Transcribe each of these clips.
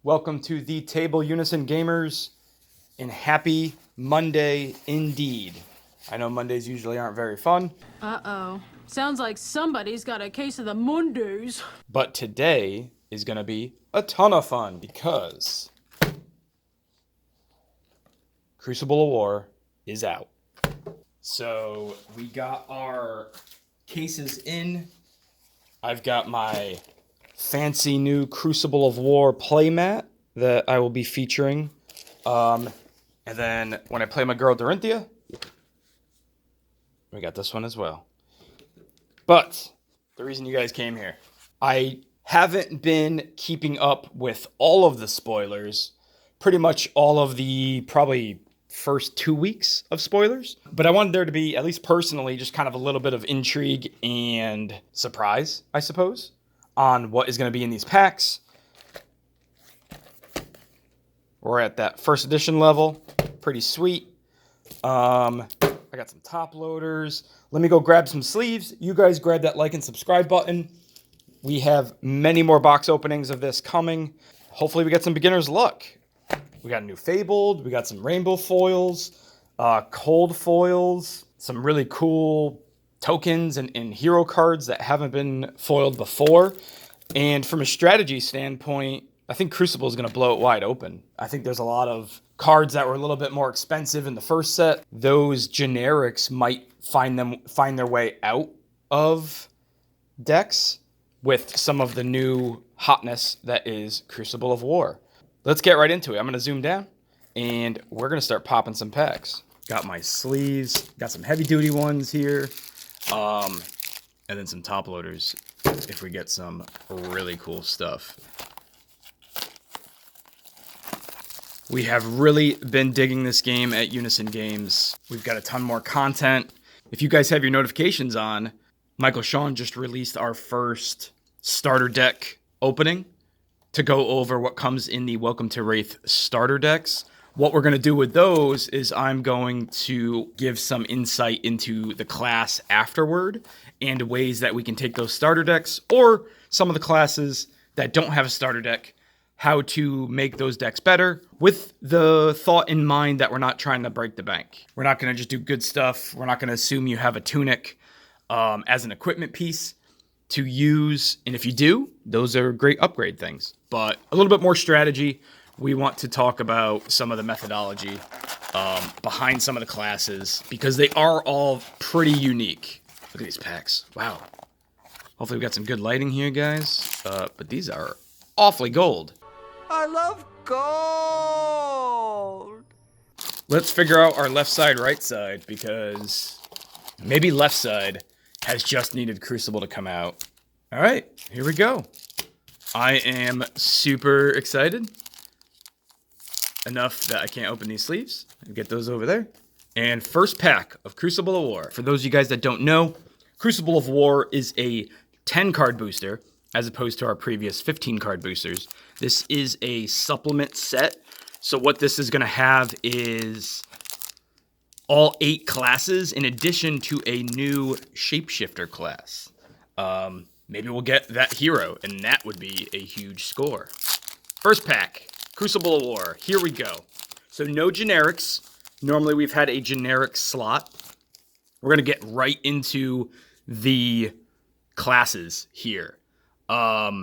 Welcome to the Table Unison Gamers, and happy Monday indeed. I know Mondays usually aren't very fun. Uh-oh. Sounds like somebody's got a case of the Mondays. But today is going to be a ton of fun because Crucible of War is out. So we got our cases in. I've got my fancy new Crucible of War playmat that I will be featuring. And then when I play my girl Dorinthia, we got this one as well. But the reason you guys came here, I haven't been keeping up with all of the spoilers, pretty much all of the probably first 2 weeks of spoilers. But I wanted there to be, at least personally, just kind of a little bit of intrigue and surprise, I suppose, on what is going to be in these packs. We're at that first edition level. Pretty sweet. I got some top loaders. Let me go grab some sleeves. You guys grab that like and subscribe button. We have many more box openings of this coming. Hopefully we get some beginner's luck. We got a new Fabled. We got some rainbow foils, cold foils, some really cool tokens and hero cards that haven't been foiled before. And from a strategy standpoint, I think Crucible is going to blow it wide open. I think there's a lot of cards that were a little bit more expensive in the first set. Those generics might find their way out of decks with some of the new hotness that is Crucible of War. Let's get right into it. I'm going to zoom down, and we're going to start popping some packs. Got my sleeves. Got some heavy-duty ones here. And then some top loaders if we get some really cool stuff. We have really been digging this game at Unison Games. We've got a ton more content. If you guys have your notifications on, Michael Sean just released our first starter deck opening to go over what comes in the Welcome to Wraith starter decks. What we're going to do with those is I'm going to give some insight into the class afterward and ways that we can take those starter decks or some of the classes that don't have a starter deck, how to make those decks better with the thought in mind that we're not trying to break the bank. We're not going to just do good stuff. We're not going to assume you have a tunic as an equipment piece to use. And if you do, those are great upgrade things. But a little bit more strategy. We want to talk about some of the methodology behind some of the classes because they are all pretty unique. Look at these packs. Wow. Hopefully we got some good lighting here, guys. But these are awfully gold. I love gold. Let's figure out our left side, right side, because maybe left side has just needed Crucible to come out. All right, here we go. I am super excited. Enough that I can't open these sleeves. I'll get those over there. And first pack of Crucible of War. For those of you guys that don't know, Crucible of War is a 10-card booster as opposed to our previous 15-card boosters. This is a supplement set. So what this is going to have is all 8 classes in addition to a new shapeshifter class. Maybe we'll get that hero, and that would be a huge score. First pack, Crucible of War. Here we go. So no generics. Normally we've had a generic slot. We're going to get right into the classes here. I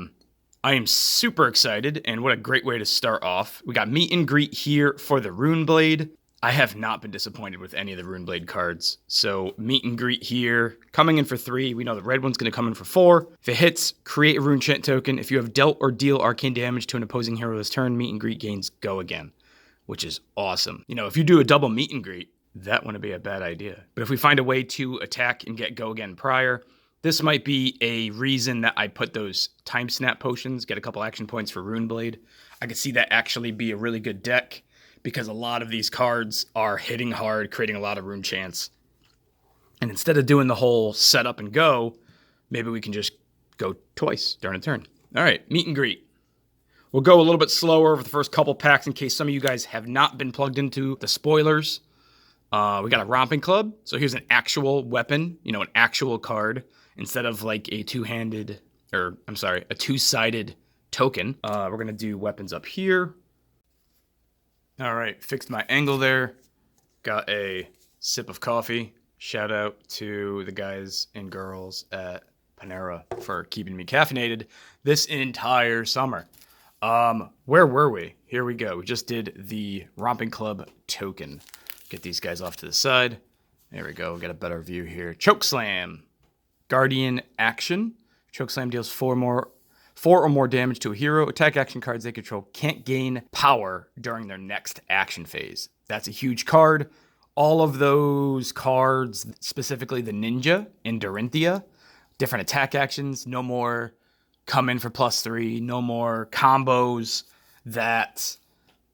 am super excited, and what a great way to start off. We got Meet and Greet here for the Runeblade. I have not been disappointed with any of the Runeblade cards. So Meet and Greet here, coming in for 3. We know the red one's going to come in for 4. If it hits, create a rune chant token. If you have dealt or deal arcane damage to an opposing hero this turn, Meet and Greet gains Go Again, which is awesome. You know, if you do a double Meet and Greet, that wouldn't be a bad idea. But if we find a way to attack and get Go Again prior, this might be a reason that I put those Time Snap potions, get a couple action points for Runeblade. I could see that actually be a really good deck because a lot of these cards are hitting hard, creating a lot of rune chants. And instead of doing the whole set up and go, maybe we can just go twice during a turn. All right, Meet and Greet. We'll go a little bit slower over the first couple packs in case some of you guys have not been plugged into the spoilers. We got a Romping Club. So here's an actual weapon, an actual card, instead of like a two-sided token. We're going to do weapons up here. All right, fixed my angle there. Got a sip of coffee. Shout out to the guys and girls at Panera for keeping me caffeinated this entire summer. Where were we? Here we go. We just did the Romping Club token. Get these guys off to the side. There we go. We'll get a better view here. Chokeslam. Guardian action. Chokeslam deals 4 or more damage to a hero. Attack action cards they control can't gain power during their next action phase. That's a huge card. All of those cards, specifically the Ninja and Dorinthia, different attack actions, no more come in for +3, no more combos that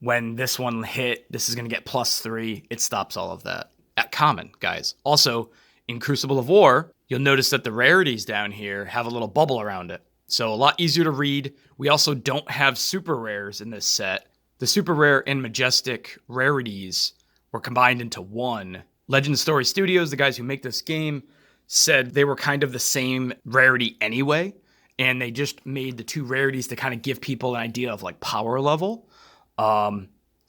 when this one hit, this is going to get +3. It stops all of that. At common, guys. Also, in Crucible of War, you'll notice that the rarities down here have a little bubble around it. So a lot easier to read. We also don't have super rares in this set. The super rare and majestic rarities were combined into one. Legend Story Studios, the guys who make this game, said they were kind of the same rarity anyway, and they just made the 2 rarities to kind of give people an idea of like power level.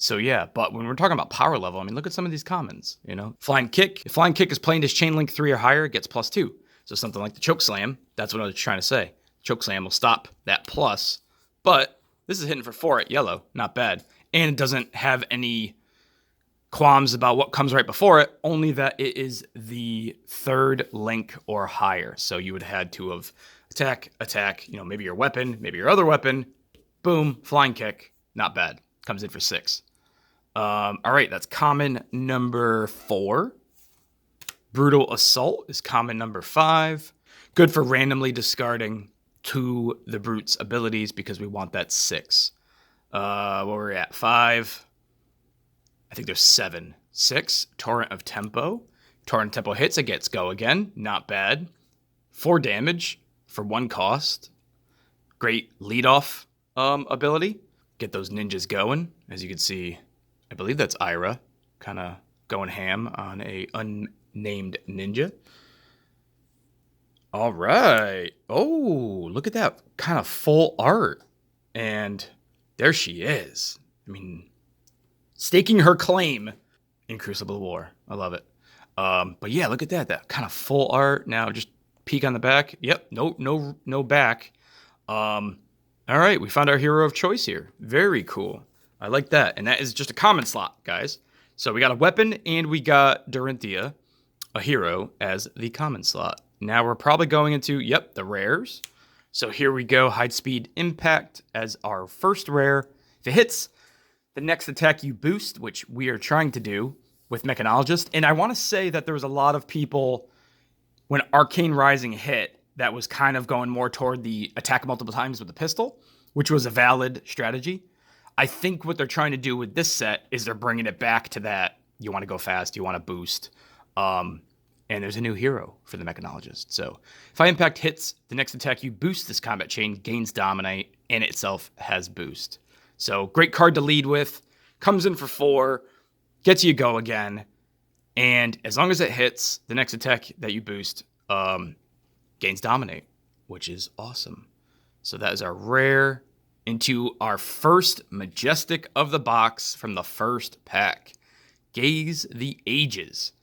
So yeah, but when we're talking about power level, I mean, look at some of these commons, you know. Flying Kick. If Flying Kick is playing as Chain Link 3 or higher, it gets +2. So something like the Chokeslam, that's what I was trying to say. Chokeslam will stop that plus, but this is hitting for 4 at yellow. Not bad. And it doesn't have any qualms about what comes right before it, only that it is the 3rd link or higher. So you would have had to have attack, you know, maybe your weapon, maybe your other weapon. Boom, Flying Kick. Not bad. Comes in for 6. All right, that's common number 4. Brutal Assault is common number 5. Good for randomly discarding to the Brute's abilities because we want that 6. What we're at? 5. I think there's 7. 6. Torrent of Tempo. Torrent of Tempo hits, it gets Go Again. Not bad. 4 damage for 1 cost. Great leadoff ability. Get those ninjas going. As you can see, I believe that's Ira. Kind of going ham on a unnamed ninja. All right. Oh, look at that kind of full art. And there she is. I mean, staking her claim in Crucible of War. I love it. But yeah, look at that kind of full art. Now just peek on the back. Yep, no back. All right, we found our hero of choice here. Very cool. I like that. And that is just a common slot, guys. So we got a weapon and we got Dorinthia, a hero, as the common slot. Now we're probably going into, yep, the rares. So here we go, Hide Speed Impact as our first rare. If it hits, the next attack you boost, which we are trying to do with Mechanologist. And I want to say that there was a lot of people, when Arcane Rising hit, that was kind of going more toward the attack multiple times with the pistol, which was a valid strategy. I think what they're trying to do with this set is they're bringing it back to that, you want to go fast, you want to boost. And there's a new hero for the Mechanologist. So if impact hits, the next attack you boost this combat chain gains Dominate, and it itself has boost. So great card to lead with. Comes in for 4, gets you Go Again. And as long as it hits, the next attack that you boost gains Dominate, which is awesome. So that is our rare into our first Majestic of the box from the first pack. Gaze the Ages.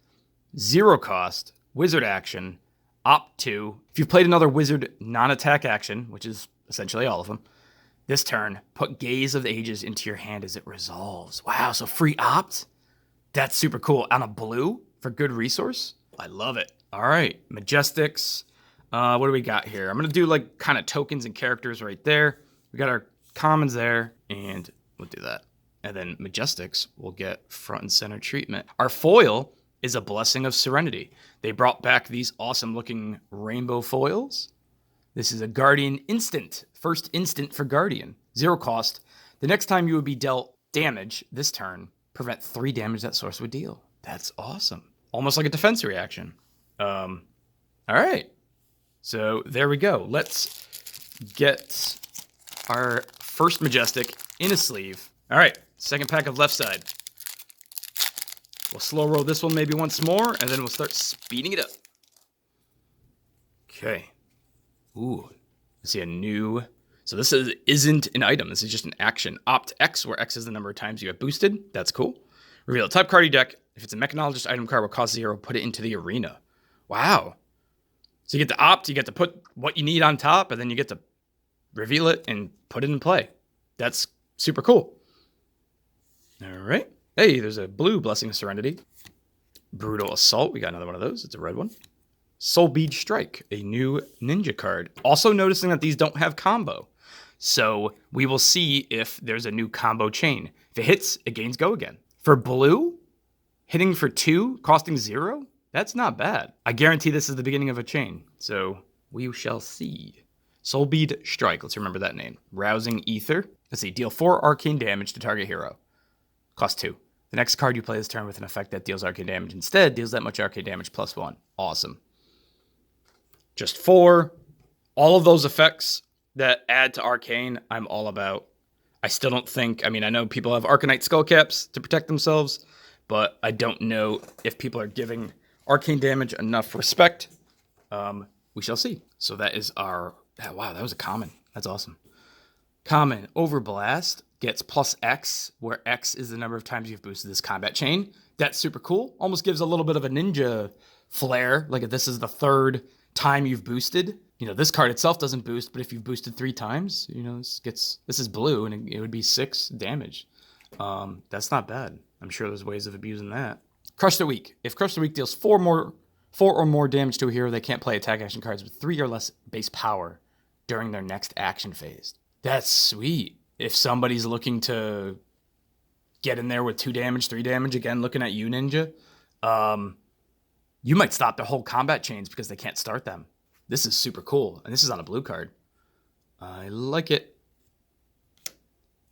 0 cost, wizard action, opt to. If you've played another wizard non-attack action, which is essentially all of them, this turn, put Gaze of the Ages into your hand as it resolves. Wow, so free opt? That's super cool. On a blue for good resource? I love it. All right, Majestics. What do we got here? I'm going to do like kind of tokens and characters right there. We got our commons there, and we'll do that. And then Majestics will get front and center treatment. Our foil is a Blessing of Serenity. They brought back these awesome looking rainbow foils. This is a Guardian instant. First instant for Guardian. 0 cost. The next time you would be dealt damage this turn, prevent 3 damage that source would deal. That's awesome. Almost like a defense reaction. All right. So there we go. Let's get our first Majestic in a sleeve. All right. Second pack of left side. We'll slow roll this one maybe once more, and then we'll start speeding it up. Okay. Ooh. I see a new So this isn't an item. This is just an action. Opt X, where X is the number of times you have boosted. That's cool. Reveal a type card of your deck. If it's a mechanologist item card will cost 0, put it into the arena. Wow. So you get to opt, you get to put what you need on top, and then you get to reveal it and put it in play. That's super cool. All right. Hey, there's a blue Blessing of Serenity. Brutal Assault. We got another one of those. It's a red one. Soul Bead Strike, a new ninja card. Also noticing that these don't have combo. So we will see if there's a new combo chain. If it hits, it gains go again. For blue, hitting for 2, costing 0, that's not bad. I guarantee this is the beginning of a chain. So we shall see. Soul Bead Strike, let's remember that name. Rousing Ether. Let's see, deal 4 arcane damage to target hero. Cost 2. The next card you play this turn with an effect that deals arcane damage instead deals that much arcane damage plus 1. Awesome. Just 4. All of those effects that add to arcane, I'm all about. I still don't think, I know people have Arcanite Skullcaps to protect themselves, but I don't know if people are giving arcane damage enough respect. We shall see. So that is our, wow, that was a common. That's awesome. Common, Overblast, gets plus X, where X is the number of times you've boosted this combat chain. That's super cool. Almost gives a little bit of a ninja flair. Like if this is the 3rd time you've boosted. This card itself doesn't boost, but if you've boosted 3 times, this is blue and it would be 6 damage. That's not bad. I'm sure there's ways of abusing that. Crush the Weak. If Crush the Weak deals 4 or more damage to a hero, they can't play attack action cards with 3 or less base power during their next action phase. That's sweet. If somebody's looking to get in there with 2 damage, 3 damage, again, looking at you, Ninja, you might stop their whole combat chains because they can't start them. This is super cool, and this is on a blue card. I like it.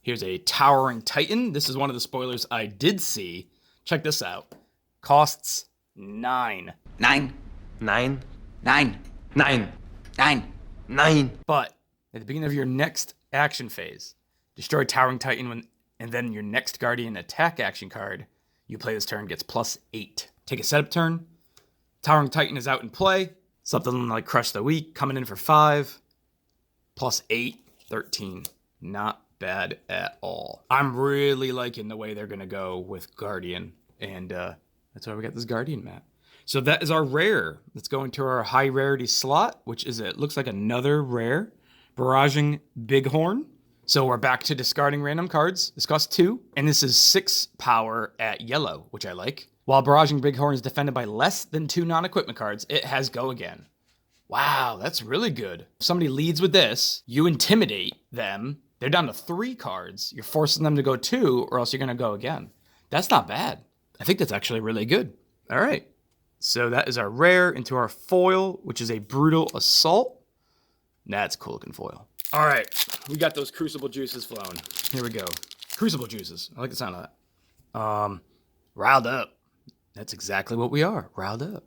Here's a Towering Titan. This is one of the spoilers I did see. Check this out. Costs 9. 9. 9. 9. 9. 9. 9. But at the beginning of your next action phase, destroy Towering Titan and then your next Guardian attack action card you play this turn gets plus 8. Take a setup turn. Towering Titan is out in play. Something like Crush the Weak coming in for 5. Plus 8, 13. Not bad at all. I'm really liking the way they're going to go with Guardian. And that's why we got this Guardian map. So that is our rare. Let's go into our high rarity slot, which is, it looks like another rare. Barraging Bighorn. So we're back to discarding random cards. This costs 2. And this is 6 power at yellow, which I like. While Barraging Bighorn is defended by less than 2 non-equipment cards, it has go again. Wow, that's really good. If somebody leads with this, you intimidate them. They're down to 3 cards. You're forcing them to go 2, or else you're going to go again. That's not bad. I think that's actually really good. All right. So that is our rare into our foil, which is a Brutal Assault. That's a cool looking foil. All right. We got those Crucible juices flowing. Here we go. Crucible juices. I like the sound of that. Riled up. That's exactly what we are. Riled up.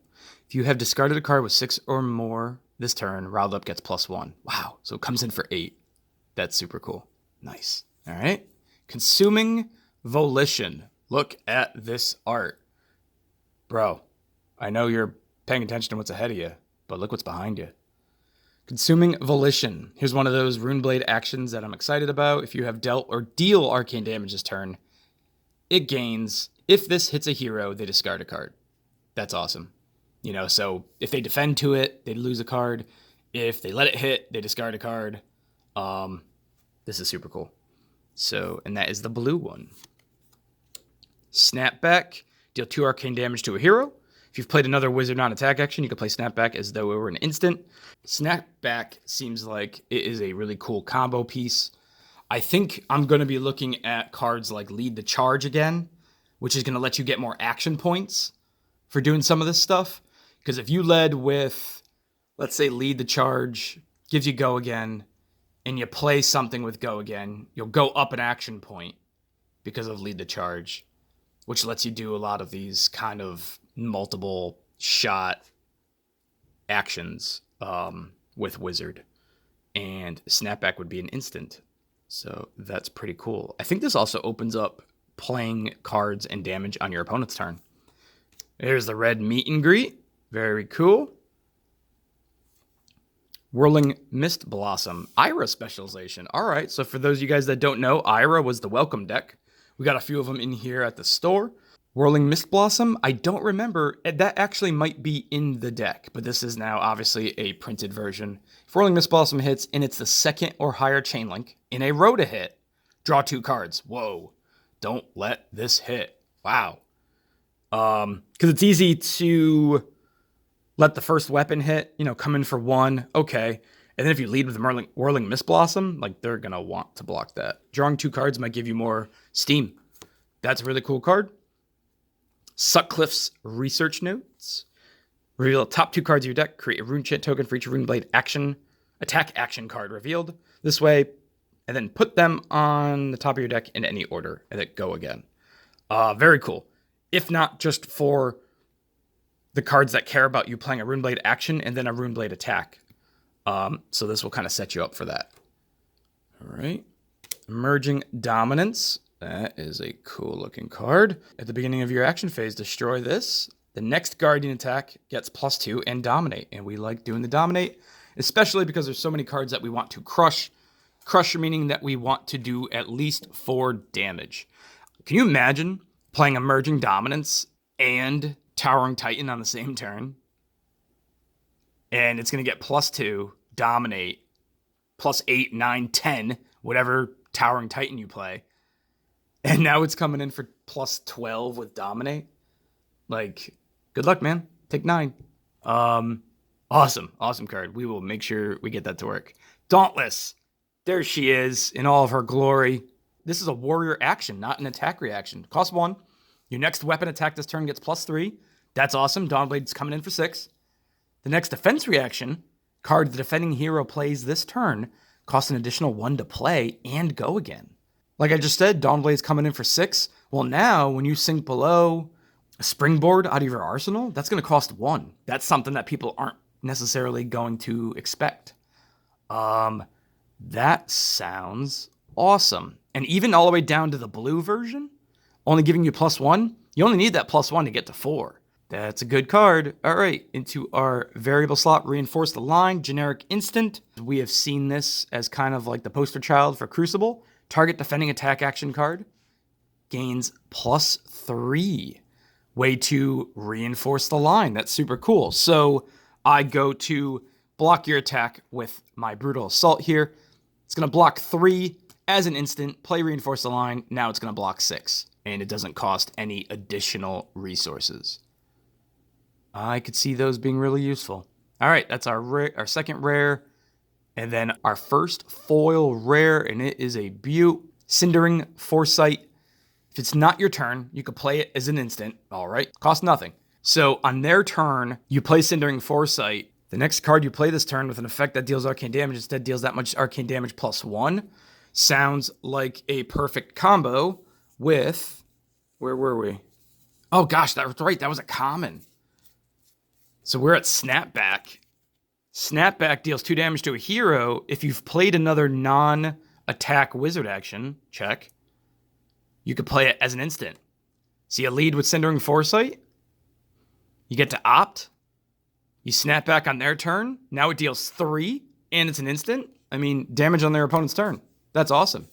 If you have discarded a card with 6 or more this turn, Riled Up gets plus 1. Wow. So it comes in for 8. That's super cool. Nice. All right. Consuming Volition. Look at this art. Bro, I know you're paying attention to what's ahead of you, but look what's behind you. Consuming Volition. Here's one of those Runeblade actions that I'm excited about. If you have dealt or deal arcane damage this turn, it gains. If this hits a hero, they discard a card. That's awesome. So if they defend to it, they lose a card. If they let it hit, they discard a card. This is super cool. So, and that is the blue one. Snapback. Deal 2 arcane damage to a hero. If you've played another wizard non-attack action, you can play Snapback as though it were an instant. Snapback seems like it is a really cool combo piece. I think I'm going to be looking at cards like Lead the Charge again, which is going to let you get more action points for doing some of this stuff. Because if you led with, let's say, Lead the Charge, gives you go again, and you play something with go again, you'll go up an action point because of Lead the Charge, which lets you do a lot of these kind of multiple shot actions with Wizard. And Snapback would be an instant. So that's pretty cool. I think this also opens up playing cards and damage on your opponent's turn. There's the red meet and greet. Very cool. Whirling Mist Blossom, Ira specialization. All right, so for those of you guys that don't know, Ira was the welcome deck. We got a few of them in here at the store. Whirling Mist Blossom, I don't remember. That actually might be in the deck, but this is now obviously a printed version. If Whirling Mist Blossom hits and it's the second or higher chain link in a row to hit, draw 2 cards. Whoa, don't let this hit. Wow. Because it's easy to let the first weapon hit, come in for 1, okay. And then if you lead with Whirling Mist Blossom, like they're going to want to block that. Drawing 2 cards might give you more steam. That's a really cool card. Sutcliffe's Research Notes. Reveal the top 2 cards of your deck. Create a rune chant token for each rune blade attack action card revealed this way. And then put them on the top of your deck in any order. And then go again. Very cool. If not just for the cards that care about you playing a rune blade action and then a rune blade attack. So this will kind of set you up for that. All right. Emerging Dominance. That is a cool looking card. At the beginning of your action phase, destroy this. The next Guardian attack gets +2 and Dominate. And we like doing the Dominate, especially because there's so many cards that we want to crush. Crush meaning that we want to do at least 4 damage. Can you imagine playing Emerging Dominance and Towering Titan on the same turn? And it's going to get +2, Dominate, +8, 9, 10, whatever Towering Titan you play. And now it's coming in for +12 with Dominate. Like, good luck, man. Take 9. Awesome card. We will make sure we get that to work. Dauntless. There she is in all of her glory. This is a warrior action, not an attack reaction. Cost 1. Your next weapon attack this turn gets +3. That's awesome. Dawnblade's coming in for 6. The next defense reaction, card the defending hero plays this turn, costs an additional 1 to play and go again. Like I just said, Dawnblade's coming in for 6. Well, now when you sink below a springboard out of your arsenal, that's going to cost 1. That's something that people aren't necessarily going to expect. That sounds awesome. And even all the way down to the blue version, only giving you +1, you only need that +1 to get to 4. That's a good card. All right, into our variable slot, Reinforce the Line, generic instant. We have seen this as kind of like the poster child for Crucible. Target defending attack action card gains +3. Way to reinforce the line. That's super cool. So I go to block your attack with my Brutal Assault here. It's going to block 3 as an instant. Play Reinforce the Line. Now it's going to block 6. And it doesn't cost any additional resources. I could see those being really useful. All right, that's our second rare. And then our first foil rare, and it is a beaut. Cindering Foresight. If it's not your turn, you could play it as an instant. All right, costs nothing. So on their turn, you play Cindering Foresight. The next card you play this turn with an effect that deals arcane damage instead deals that much arcane damage +1. Sounds like a perfect combo with... Where were we? Oh gosh, that was right. That was a common. So we're at Snapback. Snapback deals 2 damage to a hero if you've played another non-attack wizard action. Check. You could play it as an instant. See a lead with Cindering Foresight? You get to opt. You snap back on their turn. Now it deals 3, and it's an instant. I mean, damage on their opponent's turn. That's awesome.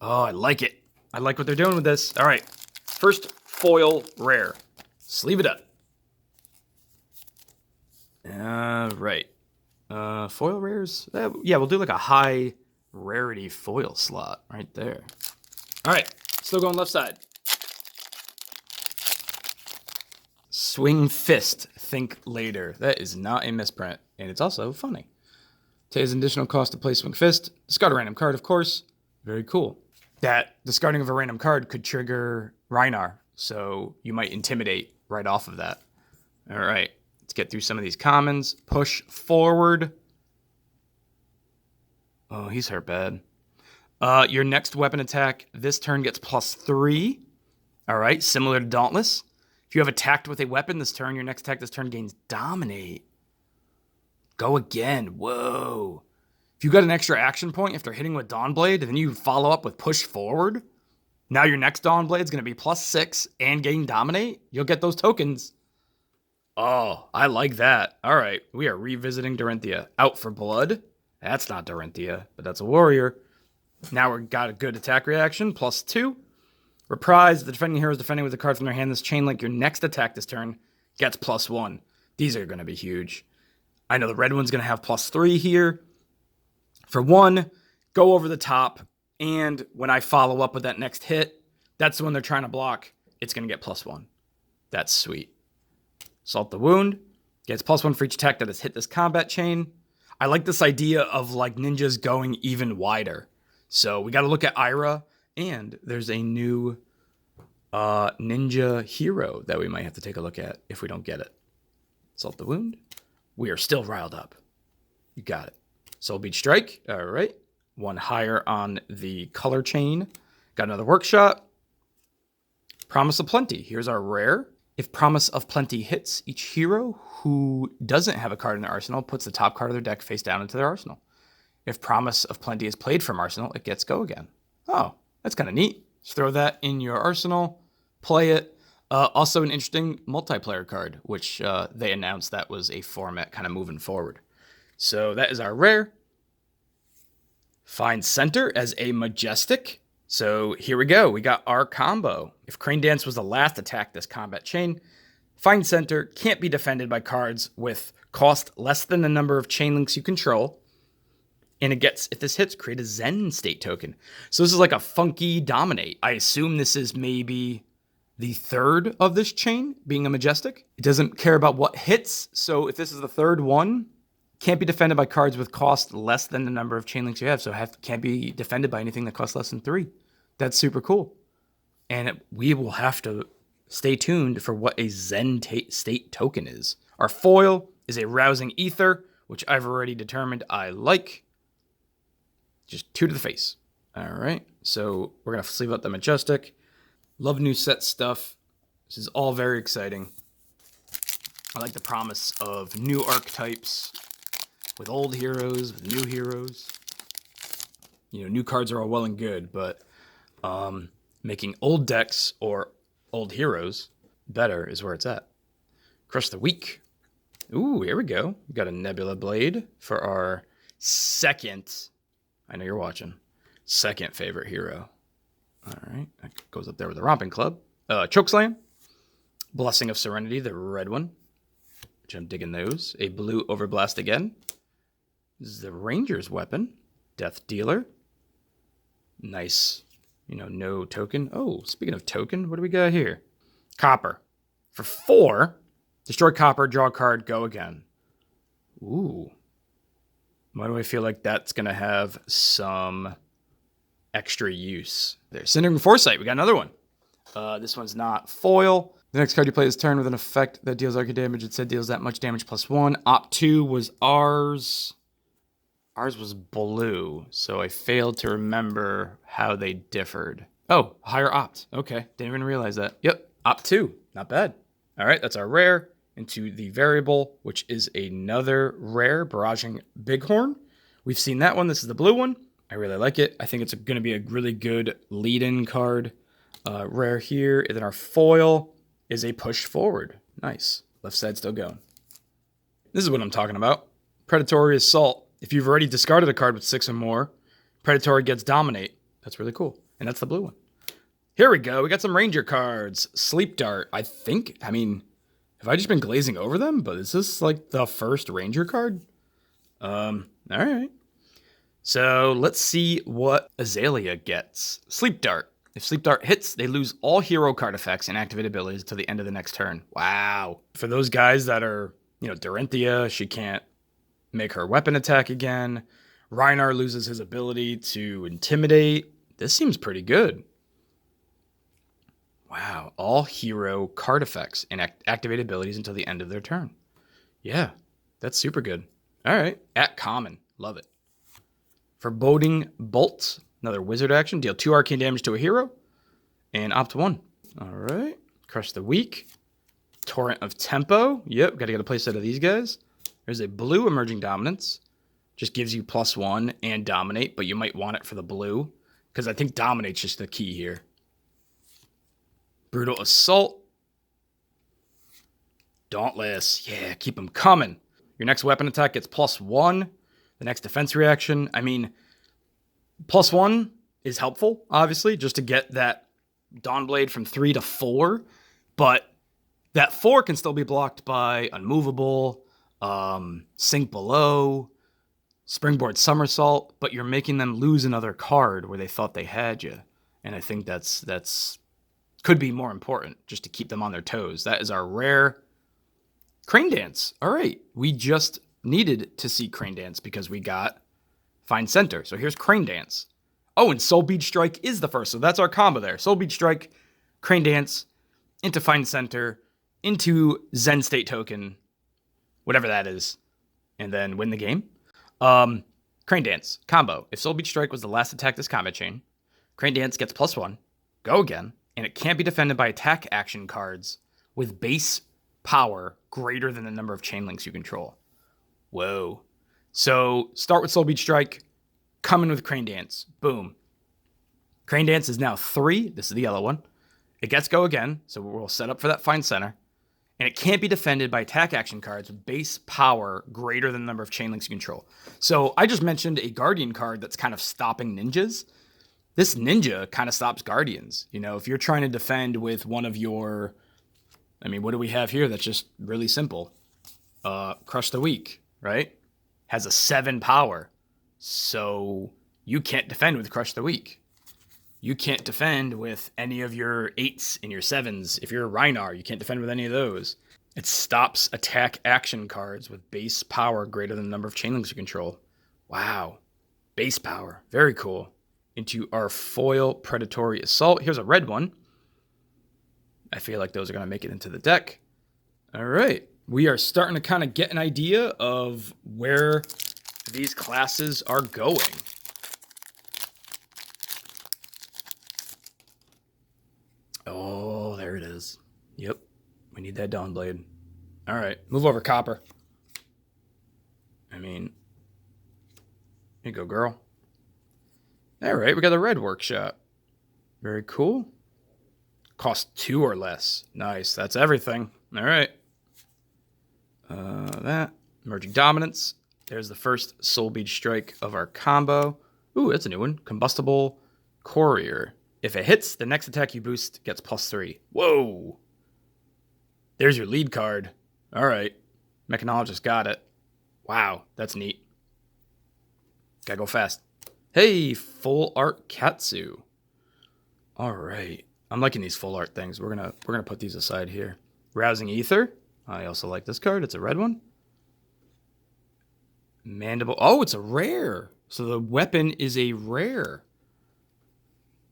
Oh, I like it. I like what they're doing with this. All right. First foil rare. Sleeve it up. Right. Foil rares? Yeah, we'll do like a high rarity foil slot right there. All right. Still going left side. Swing Fist. Think later. That is not a misprint. And it's also funny. Takes an additional cost to play Swing Fist. Discard a random card, of course. Very cool. That discarding of a random card could trigger Rhinar. So you might intimidate right off of that. All right. Let's get through some of these commons. Push forward. Oh, he's hurt bad. Your next weapon attack this turn gets +3. All right. Similar to Dauntless. If you have attacked with a weapon this turn, your next attack this turn gains Dominate. Go again. Whoa. If you got an extra action point after hitting with Dawnblade, and then you follow up with Push Forward, now your next Dawnblade is going to be +6 and gain Dominate. You'll get those tokens. Oh, I like that. All right, we are revisiting Dorinthia. Out for blood. That's not Dorinthia, but that's a warrior. Now we've got a good attack reaction, +2. Reprise, the defending hero is defending with a card from their hand. This chain link, your next attack this turn gets +1. These are going to be huge. I know the red one's going to have +3 here. For 1, go over the top, and when I follow up with that next hit, that's the one they're trying to block. It's going to get +1. That's sweet. Salt the Wound. Gets +1 for each attack that has hit this combat chain. I like this idea of like ninjas going even wider. So we got to look at Ira, and there's a new ninja hero that we might have to take a look at if we don't get it. Salt the Wound. We are still riled up. You got it. Soul Beach Strike. All right. 1 higher on the color chain. Got another Workshop. Promise of Plenty. Here's our rare. If Promise of Plenty hits, each hero who doesn't have a card in their arsenal puts the top card of their deck face down into their arsenal. If Promise of Plenty is played from arsenal, it gets go again. Oh, that's kind of neat. Just throw that in your arsenal, play it. Also an interesting multiplayer card, which they announced that was a format kind of moving forward. So that is our rare. Find Center as a Majestic. So here we go. We got our combo. If Crane Dance was the last attack this combat chain, Find Center can't be defended by cards with cost less than the number of chain links you control. And it gets, if this hits, create a Zen state token. So this is like a funky Dominate. I assume this is maybe the third of this chain, being a Majestic. It doesn't care about what hits. So if this is the third one, can't be defended by cards with cost less than the number of chain links you have. So can't be defended by anything that costs less than 3. That's super cool. And we will have to stay tuned for what a Zen state token is. Our foil is a Rousing Ether, which I've already determined I like. Just 2 to the face. All right. So we're going to sleeve out the Majestic. Love new set stuff. This is all very exciting. I like the promise of new archetypes with old heroes, with new heroes. You know, new cards are all well and good, but making old decks or old heroes better is where it's at. Crush the Weak. Ooh, here we go. We got a Nebula Blade for our second, I know you're watching, second favorite hero. All right, that goes up there with the Romping Club. Chokeslam. Blessing of Serenity, the red one, which I'm digging those. A blue Overblast again. This is the Ranger's Weapon. Death Dealer. Nice. You know, no token. Oh, speaking of token, what do we got here? Copper. For 4, destroy copper, draw a card, go again. Ooh. Why do I feel like that's going to have some extra use? There's Cindering Foresight. We got another one. This one's not foil. The next card you play this turn with an effect that deals arcane damage. It said deals that much damage +1. Opt 2 was ours. Ours was blue, so I failed to remember how they differed. Oh, higher opt. Okay, didn't even realize that. Yep, opt 2. Not bad. All right, that's our rare. Into the variable, which is another rare, Barraging Bighorn. We've seen that one. This is the blue one. I really like it. I think it's going to be a really good lead-in card. Rare here. And then our foil is a Push Forward. Nice. Left side still going. This is what I'm talking about. Predatory Assault. If you've already discarded a card with 6 or more, Predatory gets Dominate. That's really cool. And that's the blue one. Here we go. We got some Ranger cards. Sleep Dart. I mean, have I just been glazing over them? But is this like the first Ranger card? All right. So let's see what Azalea gets. Sleep Dart. If Sleep Dart hits, they lose all hero card effects and activate abilities until the end of the next turn. Wow. For those guys that are, Dorinthia, she can't make her weapon attack again. Reinar loses his ability to intimidate. This seems pretty good. Wow. All hero card effects and activate abilities until the end of their turn. Yeah, that's super good. All right. At common. Love it. Foreboding Bolt. Another wizard action. Deal 2 arcane damage to a hero. And opt 1. All right. Crush the Weak. Torrent of Tempo. Yep. Got to get a playset of these guys. There's a blue Emerging Dominance. Just gives you +1 and Dominate, but you might want it for the blue, because I think Dominate's just the key here. Brutal Assault. Dauntless. Yeah, keep them coming. Your next weapon attack gets +1. The next defense reaction, I mean, +1 is helpful, obviously, just to get that Dawnblade from 3 to 4. But that 4 can still be blocked by Unmovable, Sink Below, Springboard Somersault, but you're making them lose another card where they thought they had you. And I think that's could be more important, just to keep them on their toes. That is our rare Crane Dance. All right, we just needed to see Crane Dance because we got Find Center. So here's Crane Dance. Oh, and Soul Bead Strike is the first, so that's our combo there. Soul Bead Strike, Crane Dance, into Find Center, into Zen State Token, whatever that is, and then win the game. Crane Dance, combo. If Soul Bead Strike was the last attack this combat chain, Crane Dance gets +1, go again, and it can't be defended by attack action cards with base power greater than the number of chain links you control. Whoa. So start with Soul Bead Strike, come in with Crane Dance. Boom. Crane Dance is now 3. This is the yellow one. It gets go again, so we'll set up for that Find Center. And it can't be defended by attack action cards with base power greater than the number of chain links you control. So I just mentioned a Guardian card that's kind of stopping ninjas. This ninja kind of stops Guardians. You know, if you're trying to defend with one of your... I mean, what do we have here that's just really simple? Crush the Weak, right? Has a 7 power. So you can't defend with Crush the Weak. You can't defend with any of your 8s and your 7s. If you're a Rhinar, you can't defend with any of those. It stops attack action cards with base power greater than the number of chain links you control. Wow. Base power. Very cool. Into our foil Predatory Assault. Here's a red one. I feel like those are going to make it into the deck. All right. We are starting to kind of get an idea of where these classes are going. Oh, there it is. Yep. We need that Dawnblade. All right. Move over, Copper. I mean, here you go, girl. All right. We got the red workshop. Very cool. Cost 2 or less. Nice. That's everything. All right. That. Emerging Dominance. There's the first Soul Bead Strike of our combo. Ooh, that's a new one. Combustible Courier. If it hits, the next attack you boost gets +3. Whoa. There's your lead card. All right. Mechanologist got it. Wow, that's neat. Gotta go fast. Hey, full art Katsu. All right. I'm liking these full art things. We're gonna put these aside here. Rousing Ether. I also like this card. It's a red one. Mandible. Oh, it's a rare. So the weapon is a rare.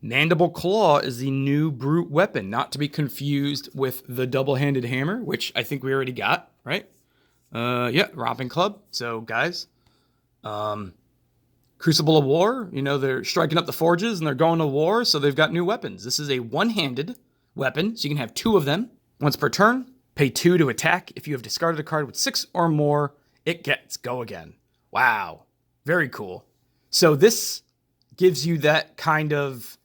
Mandible Claw is the new brute weapon, not to be confused with the double-handed hammer, which I think we already got, right? Yeah, Romping Club. So, guys, Crucible of War, you know, they're striking up the forges and they're going to war, so they've got new weapons. This is a one-handed weapon, so you can have 2 of them. Once per turn, pay 2 to attack. If you have discarded a card with 6 or more, it gets go again. Wow. Very cool. So this gives you that kind of,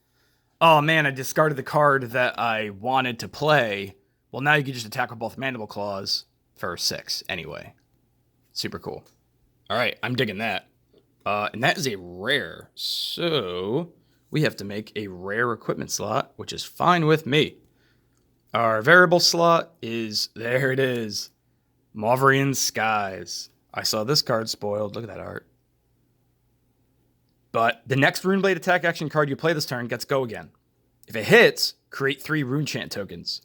oh man, I discarded the card that I wanted to play. Well, now you can just attack with both Mandible Claws for 6 anyway. Super cool. All right, I'm digging that. And that is a rare. So we have to make a rare equipment slot, which is fine with me. Our variable slot is, there it is, Mauvrian Skies. I saw this card spoiled. Look at that art. But the next Runeblade attack action card you play this turn gets go again. If it hits, create 3 Rune Chant tokens,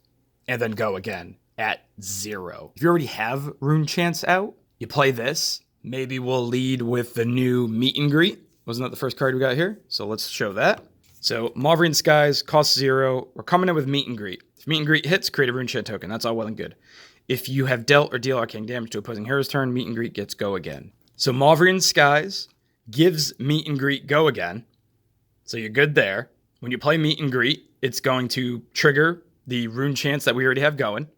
and then go again at 0. If you already have Rune Chants out, you play this. Maybe we'll lead with the new Meet and Greet. Wasn't that the first card we got here? So let's show that. So Mauvrian Skies, costs 0. We're coming in with Meet and Greet. If Meet and Greet hits, create a Rune Chant token. That's all well and good. If you have dealt or deal arcane damage to opposing hero's turn, Meet and Greet gets go again. So Mauvrian Skies gives Meet and Greet go again. So you're good there. When you play Meet and Greet, it's going to trigger the Rune Chants that we already have going.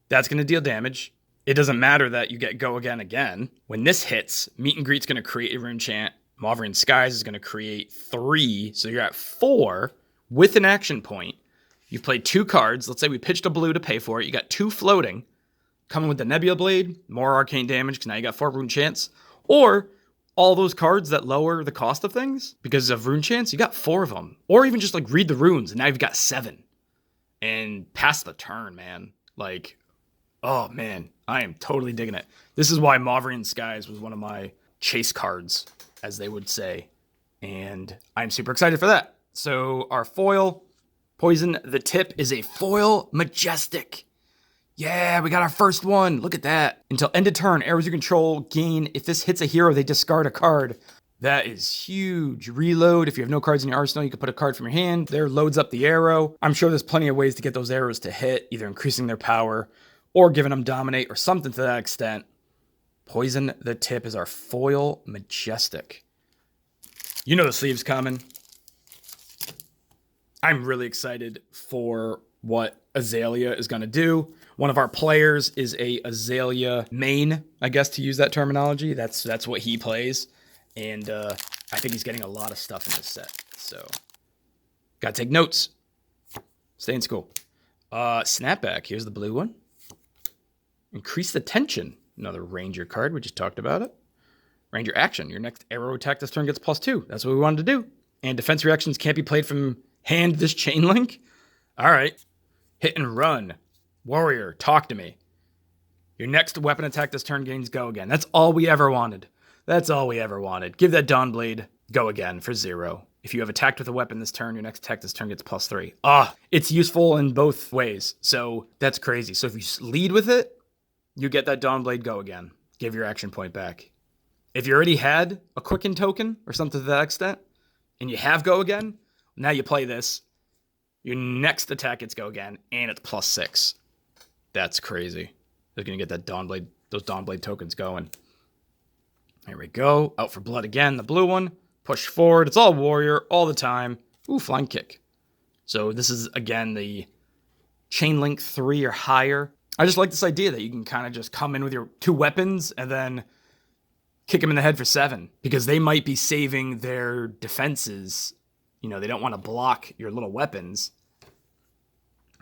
That's going to deal damage. It doesn't matter that you get go again. When this hits, Meet and Greet's going to create a Rune Chant. Mauvrian Skies is going to create 3. So you're at 4 with an action point. You've played 2 cards. Let's say we pitched a blue to pay for it. You got 2 floating. coming with the Nebula Blade, more arcane damage because now you got 4 rune chance, or all those cards that lower the cost of things because of rune chance, you got 4 of them. Or even just like read the runes and now you've got 7. And pass the turn, man. Like, oh man, I am totally digging it. This is why Mauvrion Skies was one of my chase cards, as they would say. And I'm super excited for that. So our foil, Poison the Tip, is a foil Majestic. Yeah, we got our first one. Look at that. Until end of turn, arrows you control gain. If this hits a hero, they discard a card. That is huge. Reload. If you have no cards in your arsenal, you can put a card from your hand. There loads up the arrow. I'm sure there's plenty of ways to get those arrows to hit, either increasing their power or giving them dominate or something to that extent. Poison the Tip is our foil Majestic. You know the sleeve's coming. I'm really excited for what Azalea is going to do. One of our players is a Azalea main, I guess, to use that terminology. That's what he plays. And I think he's getting a lot of stuff in this set. So, gotta take notes. Stay in school. Snapback. Here's the blue one. Increase the tension. Another Ranger card. We just talked about it. Ranger action. Your next arrow attack this turn gets +2. That's what we wanted to do. And defense reactions can't be played from hand this chain link. All right. Hit and run. Warrior, talk to me. Your next weapon attack this turn gains go again. That's all we ever wanted. That's all we ever wanted. Give that Dawnblade go again for 0. If you have attacked with a weapon this turn, your next attack this turn gets +3. It's useful in both ways. So that's crazy. So if you lead with it, you get that Dawnblade go again. Give your action point back. If you already had a Quicken token or something to that extent, and you have go again, now you play this. Your next attack gets go again, and it's +6. That's crazy. They're going to get that Dawnblade, those Dawnblade tokens going. Here we go. Out for blood again. The blue one. Push forward. It's all warrior all the time. Ooh, flying kick. So this is, again, the chain link 3 or higher. I just like this idea that you can kind of just come in with your 2 weapons and then kick them in the head for 7. Because they might be saving their defenses. You know, they don't want to block your little weapons.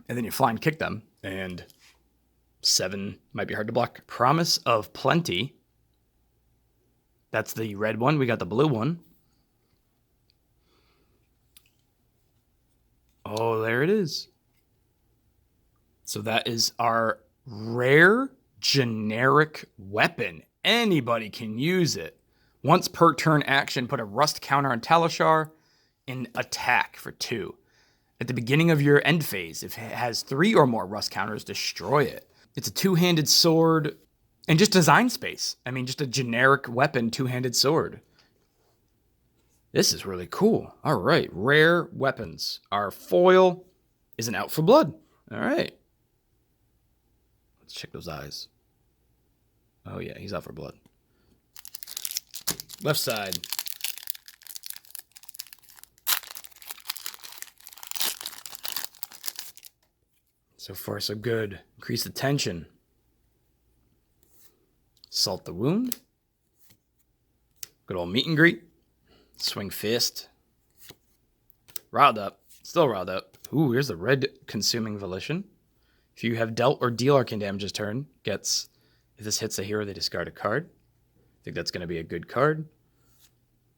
And then you fly and kick them. And 7 might be hard to block. Promise of Plenty. That's the red one. We got the blue one. Oh, there it is. So that is our rare generic weapon. Anybody can use it. Once per turn action, put a rust counter on Talishar and attack for 2. At the beginning of your end phase, if it has 3 or more rust counters, destroy it. It's a 2-handed sword and just design space. I mean, just a generic weapon, 2-handed sword. This is really cool. All right, rare weapons. Our foil isn't out for blood. All right. Let's check those eyes. Oh yeah, he's out for blood. Left side. So far, so good. Increase the tension. Salt the wound. Good old meet and greet. Swing fist. Riled up. Still riled up. Ooh, here's the red consuming volition. If you have dealt or deal arcane damage this turn, if this hits a hero, they discard a card. I think that's going to be a good card.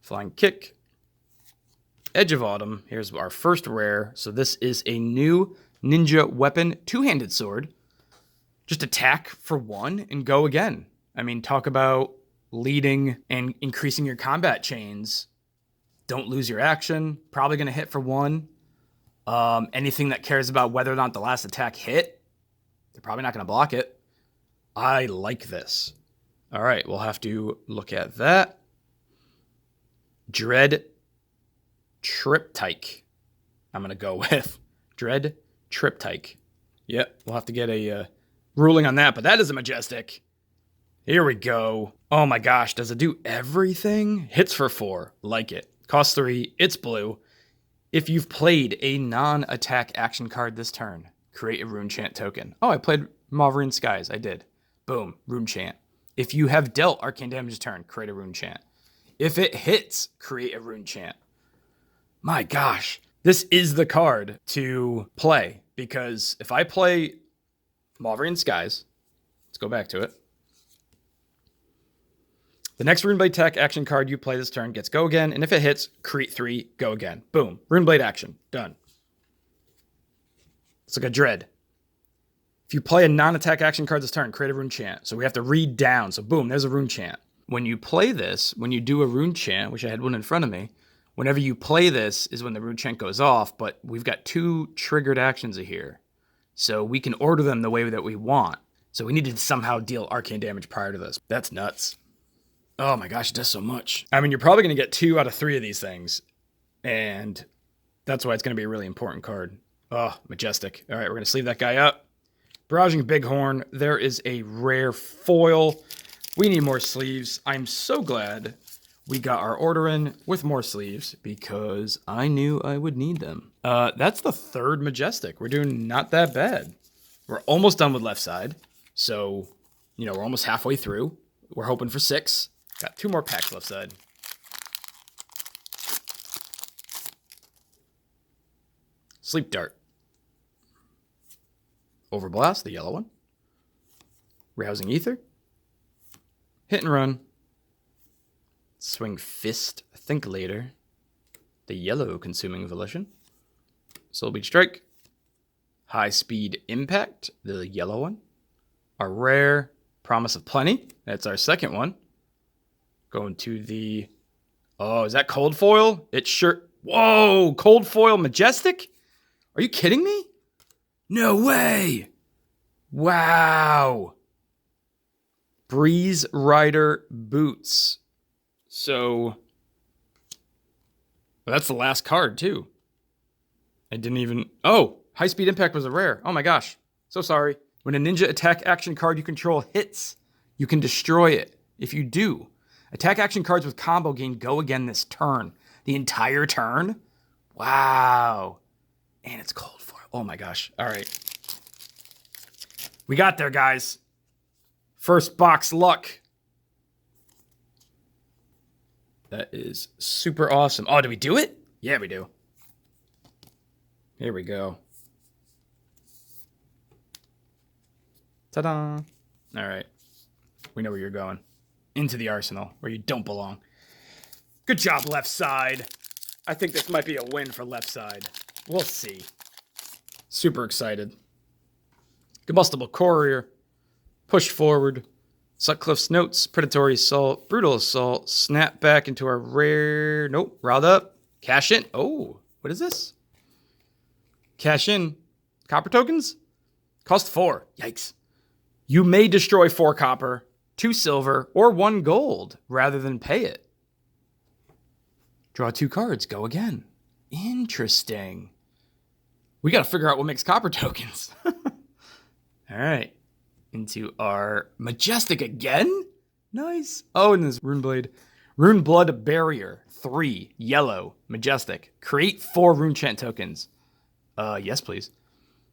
Flying kick. Edge of Autumn. Here's our first rare. So this is a new ninja weapon, 2-handed sword. Just attack for 1 and go again. I mean, talk about leading and increasing your combat chains. Don't lose your action. Probably going to hit for 1. Anything that cares about whether or not the last attack hit, they're probably not going to block it. I like this. All right, we'll have to look at that. Dread Triptych. I'm going to go with Dread Triptych. Yep, we'll have to get a ruling on that, but that is a Majestic. Here we go. Oh my gosh, does it do everything? Hits for 4. Like it. Cost 3. It's blue. If you've played a non-attack action card this turn, create a Rune Chant token. Oh, I played Mauvrion Skies. I did. Boom. Rune Chant. If you have dealt arcane damage this turn, create a Rune Chant. If it hits, create a Rune Chant. My gosh. This is the card to play. Because if I play Mauvrion Skies, let's go back to it. The next Runeblade tech action card you play this turn gets go again, and if it hits, create 3, go again. Boom. Runeblade action. Done. It's like a dread. If you play a non-attack action card this turn, create a rune chant. So we have to read down. So boom, there's a rune chant. When you play this, when you do a rune chant, which I had one in front of me, whenever you play this is when the rune chant goes off, but we've got 2 triggered actions here. So we can order them the way that we want. So we need to somehow deal arcane damage prior to this. That's nuts. Oh my gosh, it does so much. I mean, you're probably going to get 2 out of 3 of these things. And that's why it's going to be a really important card. Oh, Majestic. All right, we're going to sleeve that guy up. Barraging Bighorn. There is a rare foil. We need more sleeves. I'm so glad we got our order in with more sleeves because I knew I would need them. That's the 3rd Majestic. We're doing not that bad. We're almost done with left side. So, we're almost halfway through. We're hoping for 6. Got 2 more packs left side. Sleep Dart. Overblast, the yellow one. Rousing Ether. Hit and Run. Swing Fist, Think Later. The yellow Consuming Volition. Soul Beat Strike. High Speed Impact, the yellow one. Our rare Promise of Plenty. That's our second one. Going to the... Oh, is that Cold Foil? It sure... Whoa! Cold Foil Majestic? Are you kidding me? No way! Wow! Breeze Rider Boots. So... Well, that's the last card, too. I didn't even... Oh! High Speed Impact was a rare. Oh my gosh. So sorry. When a ninja attack action card you control hits, you can destroy it. If you do, attack action cards with combo gain go again this turn. The entire turn? Wow. And it's Cold Foil. Oh my gosh. All right. We got there, guys. First box luck. That is super awesome. Oh, did we do it? Yeah, we do. Here we go. Ta-da. All right. We know where you're going. Into the arsenal, where you don't belong. Good job, left side. I think this might be a win for left side. We'll see. Super excited. Combustible Courier. Push Forward. Sutcliffe's Notes. Predatory Assault. Brutal Assault. Snap back into our rare... Nope. Riled up. Cash in. Oh, what is this? Cash in. Copper tokens? Cost 4. Yikes. You may destroy 4 copper, 2 silver, or 1 gold rather than pay it. Draw 2 cards. Go again. Interesting. We got to figure out what makes copper tokens. All right. Into our Majestic again? Nice. Oh, and this Runeblade. Runeblood Barrier. 3. Yellow. Majestic. Create 4 rune chant tokens. Yes, please.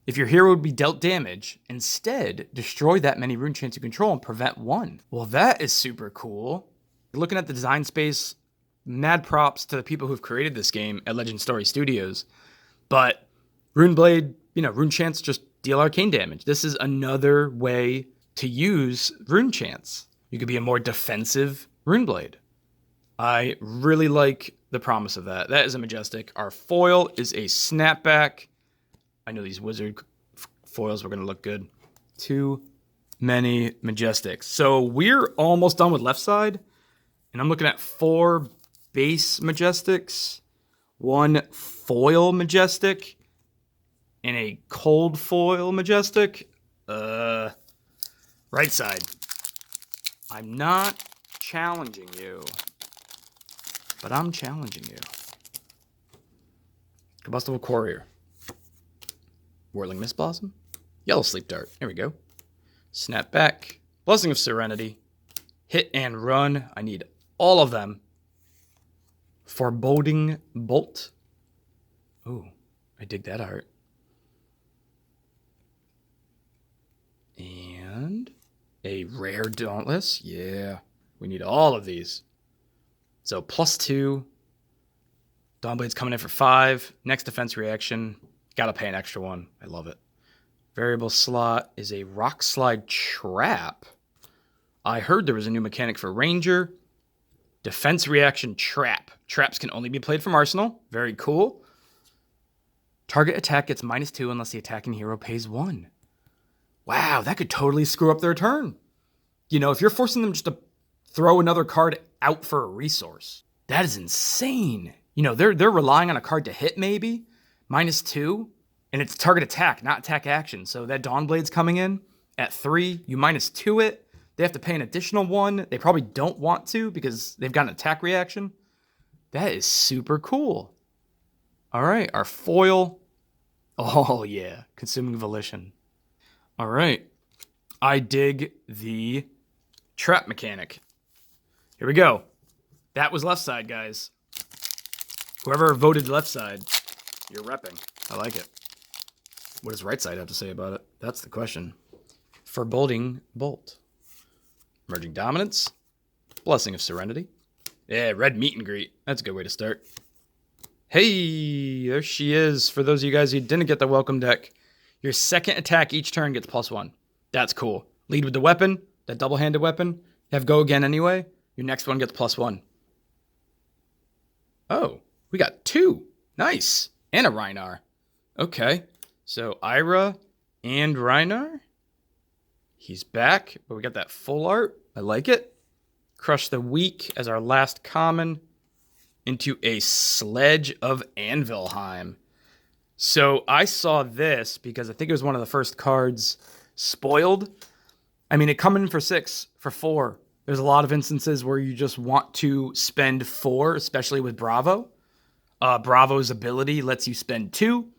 If your hero would be dealt damage, instead, destroy that many rune chants you control and prevent 1. Well, that is super cool. Looking at the design space, mad props to the people who've created this game at Legend Story Studios. But Runeblade, rune chants just deal arcane damage. This is another way to use rune chants. You could be a more defensive Runeblade. I really like the promise of that. That is a Majestic. Our foil is a Snapback. I know these wizard foils were going to look good. Too many Majestics. So we're almost done with left side. And I'm looking at 4 base Majestics, 1 foil Majestic, and a cold foil Majestic. Right side. I'm not challenging you, but I'm challenging you. Combustible Courier. Whirling Mist Blossom. Yellow Sleep Dart. There we go. Snap back. Blessing of Serenity. Hit and Run. I need all of them. Foreboding Bolt. Ooh, I dig that art. And a rare Dauntless. Yeah, we need all of these. So +2. Dawnblade's coming in for 5. Next defense reaction. Gotta pay an extra 1. I love it. Variable slot is a Rock Slide Trap. I heard there was a new mechanic for Ranger. Defense Reaction Trap. Traps can only be played from Arsenal. Very cool. Target attack gets -2 unless the attacking hero pays 1. Wow, that could totally screw up their turn. You know, if you're forcing them just to throw another card out for a resource, that is insane. You know, they're relying on a card to hit maybe, -2, and it's target attack, not attack action. So that Dawnblade's coming in at 3, you -2 it. They have to pay an additional 1. They probably don't want to because they've got an attack reaction. That is super cool. All right, our foil. Oh, yeah, Consuming Volition. All right, I dig the trap mechanic. Here we go. That was left side, guys. Whoever voted left side, you're repping. I like it. What does right side have to say about it? That's the question. Foreboding Bolt. Merging Dominance. Blessing of Serenity. Yeah, red meet and greet. That's a good way to start. Hey, there she is. For those of you guys who didn't get the welcome deck, your second attack each turn gets +1. That's cool. Lead with the weapon, that double-handed weapon. Have go again anyway. Your next one gets +1. Oh, we got 2. Nice. And a Rhinar. Okay. So Ira and Rhinar. He's back, but we got that full art. I like it. Crush the Weak as our last common into a Sledge of Anvilheim. So I saw this because I think it was one of the first cards spoiled. I mean, it coming in for 6, for 4. There's a lot of instances where you just want to spend 4, especially with Bravo. Bravo's ability lets you spend 2.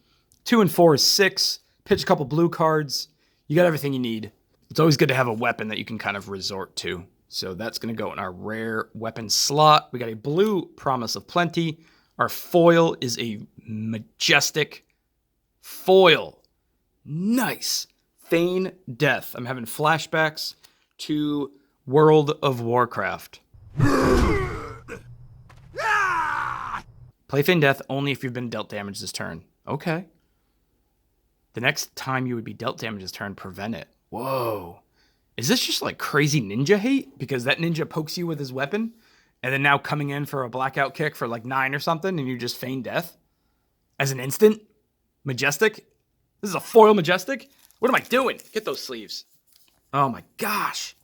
2 and 4 is 6. Pitch a couple blue cards. You got everything you need. It's always good to have a weapon that you can kind of resort to. So that's going to go in our rare weapon slot. We got a blue Promise of Plenty. Our foil is a Majestic foil. Nice. Feign Death. I'm having flashbacks to World of Warcraft. Play Feign Death only if you've been dealt damage this turn. Okay. The next time you would be dealt damage this turn, prevent it. Whoa. Is this just like crazy ninja hate? Because that ninja pokes you with his weapon, and then now coming in for a blackout kick for like 9 or something, and you just feign death? As an instant? Majestic? This is a foil Majestic? What am I doing? Get those sleeves. Oh my gosh.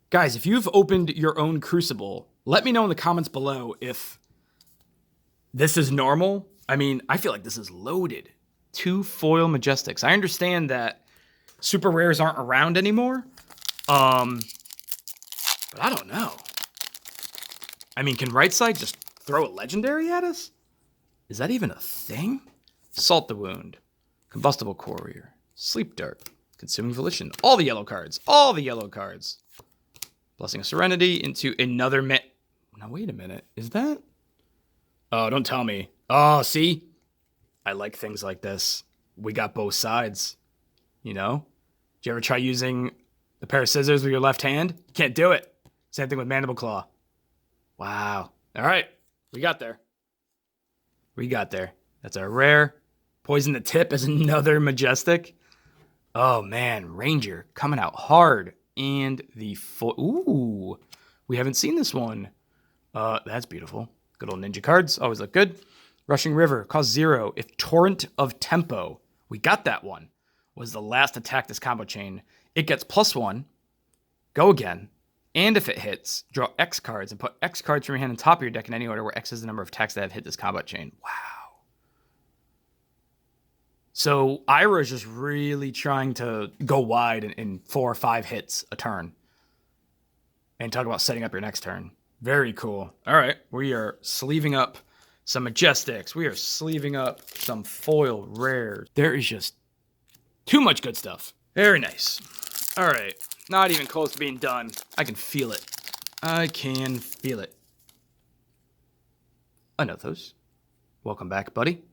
Guys, if you've opened your own Crucible, let me know in the comments below if this is normal. I mean, I feel like this is loaded. 2 foil Majestics. I understand that super rares aren't around anymore. But I don't know. I mean, can right side just throw a legendary at us? Is that even a thing? Salt the Wound. Combustible Courier. Sleep Dart. Consuming Volition. All the yellow cards. All the yellow cards. Blessing of Serenity into another Now, wait a minute. Is that? Oh, don't tell me. Oh, see? I like things like this. We got both sides. You know? Did you ever try using a pair of scissors with your left hand? You can't do it. Same thing with Mandible Claw. Wow. All right. We got there. We got there. That's our rare. Poison the Tip is another Majestic. Oh, man. Ranger coming out hard. And the... Ooh. We haven't seen this one. That's beautiful. Good old ninja cards. Always look good. Rushing River. Cost 0. If Torrent of Tempo. We got that one. Was the last attack this combo chain. It gets +1. Go again. And if it hits, draw X cards and put X cards from your hand on top of your deck in any order where X is the number of attacks that have hit this combat chain. Wow. So Ira is just really trying to go wide in 4 or 5 hits a turn. And talk about setting up your next turn. Very cool. All right. We are sleeving up some Majestics. We are sleeving up some foil rares. There is just too much good stuff. Very nice. All right. Not even close to being done. I can feel it. I can feel it. Anothos. Welcome back, buddy.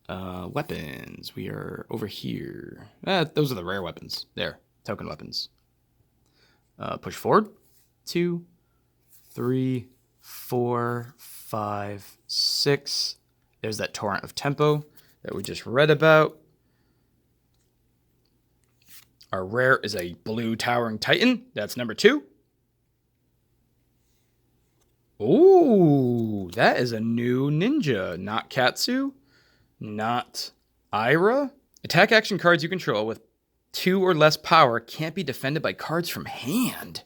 Weapons. We are over here. Those are the rare weapons. There. Token weapons. Push forward. 2, 3, 4, 5, 6. There's that Torrent of Tempo that we just read about. Our rare is a blue Towering Titan. That's number 2. Ooh, that is a new ninja. Not Katsu, not Ira. Attack action cards you control with 2 or less power can't be defended by cards from hand.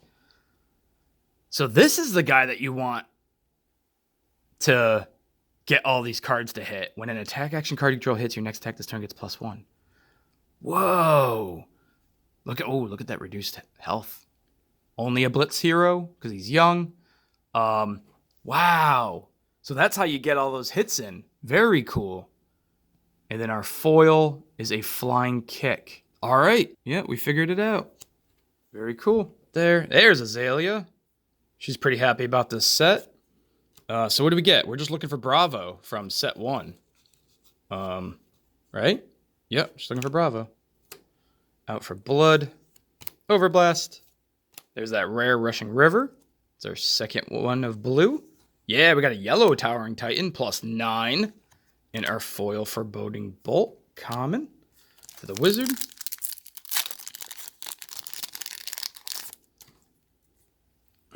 So this is the guy that you want to get all these cards to hit. When an attack action card you control hits, your next attack this turn gets +1. Whoa. Look at that reduced health. Only a Blitz hero because he's young. Wow. So that's how you get all those hits in. Very cool. And then our foil is a Flying Kick. All right. Yeah, we figured it out. Very cool. There's Azalea. She's pretty happy about this set. So what do we get? We're just looking for Bravo from set 1. Right? Yep, just looking for Bravo. Out for Blood. Overblast. There's that rare Rushing River. It's our second one of blue. Yeah, we got a yellow Towering Titan, +9. And our foil Foreboding Bolt, common. For the Wizard.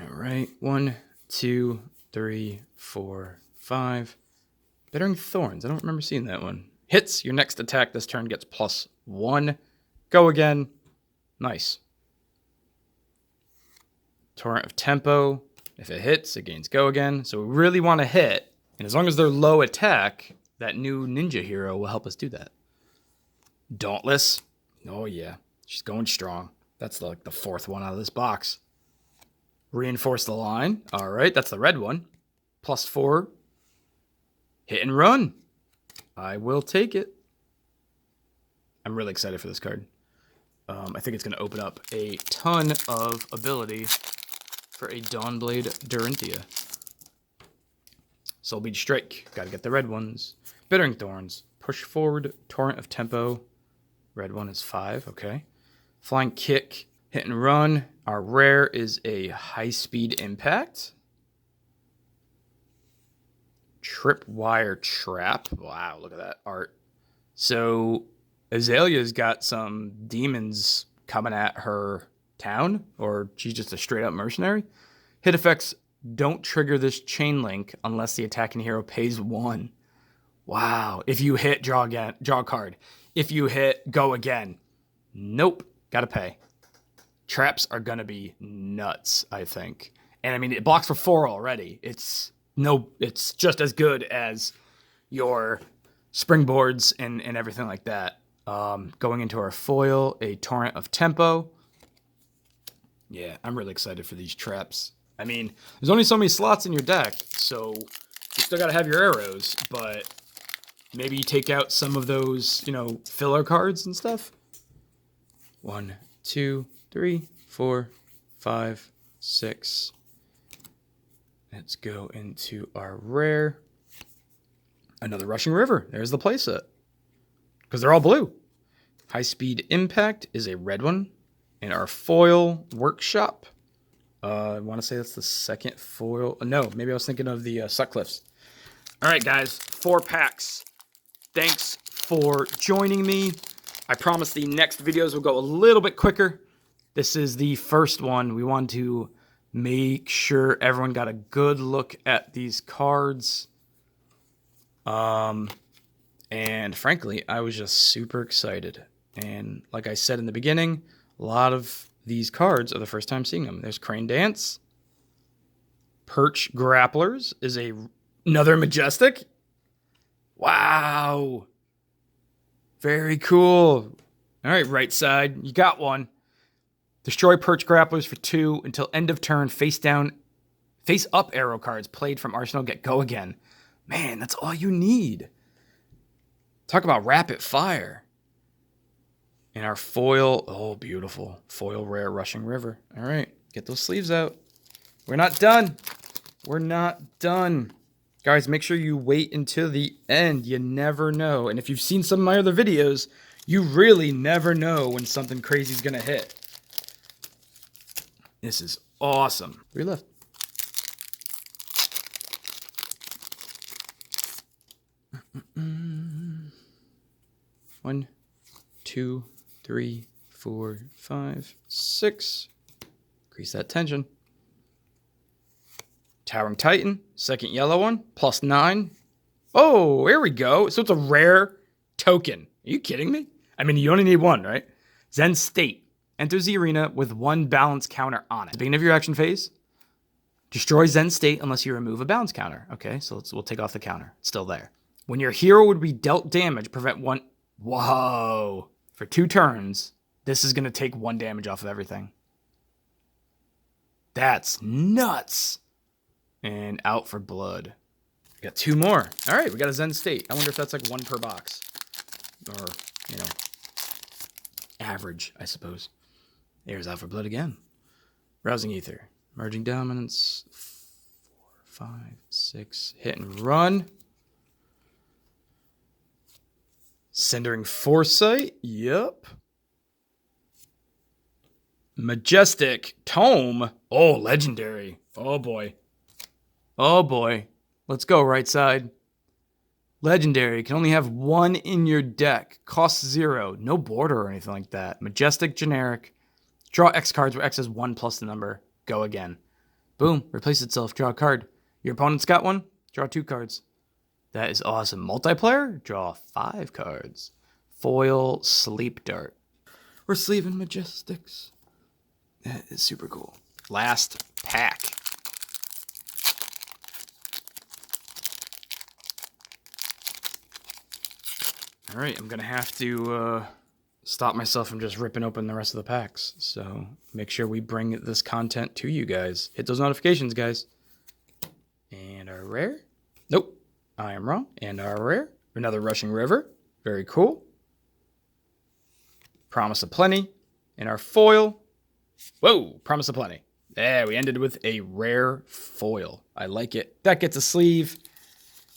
All right, 1, 2, 3, 4, 5. Bettering Thorns. I don't remember seeing that one. Hits. Your next attack this turn gets +1. Go again. Nice. Torrent of Tempo. If it hits, it gains go again. So we really want to hit. And as long as they're low attack, that new ninja hero will help us do that. Dauntless. Oh, yeah. She's going strong. That's like the 4th one out of this box. Reinforce the line. All right, that's the red one. +4. Hit and run. I will take it. I'm really excited for this card. I think it's going to open up a ton of ability for a Dawnblade Durantia. Soul Bead Strike. Got to get the red ones. Bittering Thorns. Push forward. Torrent of Tempo. Red one is 5. Okay. Flying Kick. Hit and run. Our rare is a High Speed Impact. Tripwire Trap. Wow, look at that art. So Azalea's got some demons coming at her town, or she's just a straight up mercenary. Hit effects don't trigger this chain link unless the attacking hero pays 1. Wow. If you hit, draw again, draw a card. If you hit, go again. Nope. Gotta pay. Traps are gonna be nuts, I think. And I mean, it blocks for 4 already. It's just as good as your springboards and everything like that. Going into our foil, a Torrent of Tempo. Yeah, I'm really excited for these traps. I mean, there's only so many slots in your deck, so you still gotta have your arrows, but maybe you take out some of those, filler cards and stuff. 1, 2, 3, 4, 5, 6. Let's go into our rare. Another Rushing River. There's the playset. Because they're all blue. High Speed Impact is a red one. And our foil Workshop. I want to say that's the second foil. No, maybe I was thinking of the Sutcliffes. All right, guys. 4 packs. Thanks for joining me. I promise the next videos will go a little bit quicker. This is the first one. We want to make sure everyone got a good look at these cards. And frankly, I was just super excited. And like I said in the beginning, a lot of these cards are the first time seeing them. There's Crane Dance. Perch Grapplers is another Majestic. Wow. Very cool. All right, right side. You got one. Destroy Perch Grapplers for 2 until end of turn. Face up arrow cards played from Arsenal get go again. Man, that's all you need. Talk about rapid fire. And our foil, oh, beautiful. Foil rare Rushing River. All right, get those sleeves out. We're not done. We're not done. Guys, make sure you wait until the end. You never know. And if you've seen some of my other videos, you really never know when something crazy is going to hit. This is awesome. 3 left. One, 2, 3, 4, 5, 6. Increase that tension. Towering Titan, second yellow one, +9. Oh, here we go. So it's a rare token. Are you kidding me? I mean, you only need one, right? Zen State. Enters the arena with 1 balance counter on it. At the beginning of your action phase, destroy Zen State unless you remove a balance counter. Okay, so we'll take off the counter. It's still there. When your hero would be dealt damage, prevent 1... Whoa. For 2 turns, this is going to take 1 damage off of everything. That's nuts. And out for blood. We got 2 more. All right, we got a Zen State. I wonder if that's like 1 per box. Or, you know, average, I suppose. There's out for blood again. Rousing Ether. Merging Dominance. 4, 5, 6. Hit and run. Cindering Foresight. Yep. Majestic Tome. Oh, legendary. Oh, boy. Oh, boy. Let's go, right side. Legendary. Can only have 1 in your deck. Costs 0. No border or anything like that. Majestic generic. Draw X cards where X is 1 plus the number. Go again. Boom. Replace itself. Draw a card. Your opponent's got 1. Draw 2 cards. That is awesome. Multiplayer? Draw 5 cards. Foil Sleep Dart. We're sleeving Majestics. That is super cool. Last pack. All right, I'm going to have to stop myself from just ripping open the rest of the packs. So make sure we bring this content to you guys. Hit those notifications, guys. And our rare. Nope, I am wrong. And our rare. Another Rushing River. Very cool. Promise of Plenty. And our foil. Whoa, Promise of Plenty. Yeah, we ended with a rare foil. I like it. That gets a sleeve.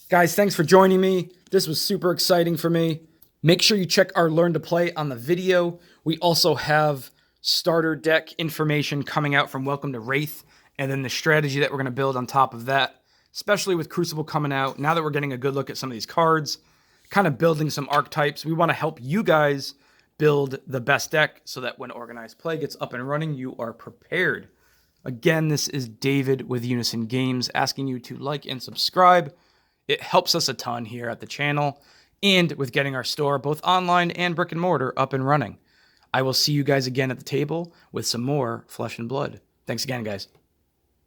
Guys, thanks for joining me. This was super exciting for me. Make sure you check our Learn to Play on the video. We also have starter deck information coming out from Welcome to Wraith, and then the strategy that we're going to build on top of that, especially with Crucible coming out. Now that we're getting a good look at some of these cards, kind of building some archetypes, we want to help you guys build the best deck so that when organized play gets up and running, you are prepared. Again, this is David with Unison Games asking you to like and subscribe. It helps us a ton here at the channel and with getting our store, both online and brick and mortar, up and running. I will see you guys again at the table with some more Flesh and Blood. Thanks again, guys.